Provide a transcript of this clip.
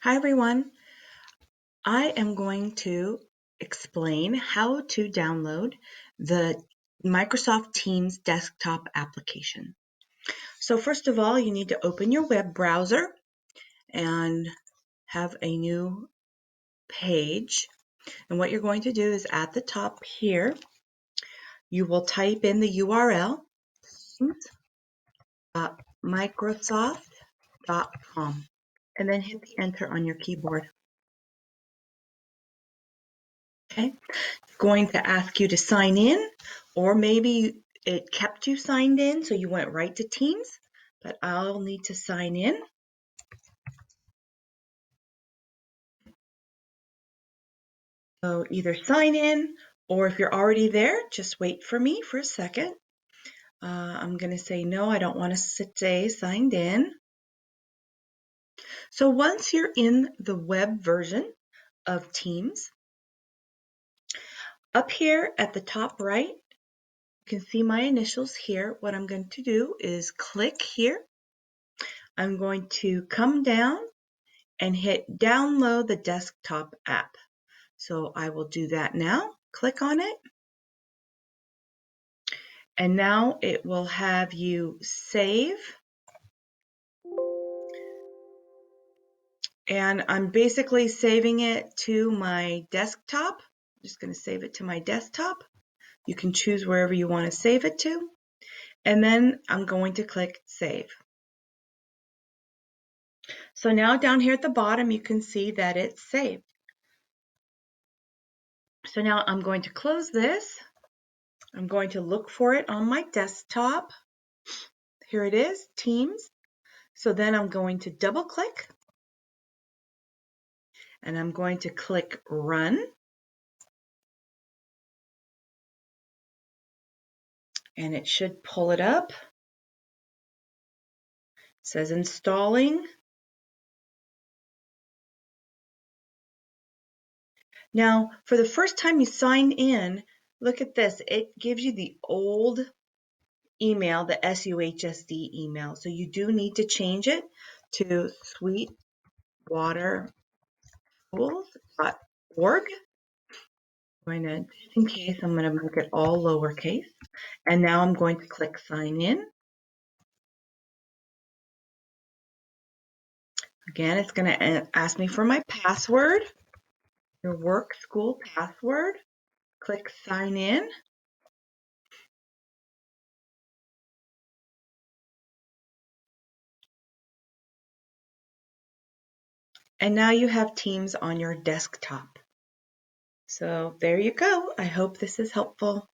Hi everyone. I am going to explain how to download the Microsoft Teams desktop application. So first of all, you need to open your web browser and have a new page. And what you're going to do is at the top here, you will type in the URL Microsoft.com and then hit the enter on your keyboard. Okay. Going to ask you to sign in, or maybe it kept you signed in so you went right to Teams, but I'll need to sign in. So either sign in, or if you're already there, just wait for me for a second. I'm going to say no, I don't want to stay signed in. So once you're in the web version of Teams, up here at the top right, you can see my initials here. What I'm going to do is click here. I'm going to come down and hit download the desktop app. So I will do that now. Click on it. And now it will have you save. And I'm basically saving it to my desktop. I'm just going to save it to my desktop. You can choose wherever you want to save it to. And then I'm going to click save. So now down here at the bottom, you can see that it's saved. So now I'm going to close this. I'm going to look for it on my desktop. Here it is, Teams. So then I'm going to double click and I'm going to click run. And it should pull it up. It says installing. Now, for the first time you sign in, look at this. It gives you the old email, the SUHSD email. So you do need to change it to sweetwaterschools.org. Just in case, I'm going to make it all lowercase. And now I'm going to click sign in. Again, it's going to ask me for my password, your work school password. Click sign in. And now you have Teams on your desktop. So there you go. I hope this is helpful.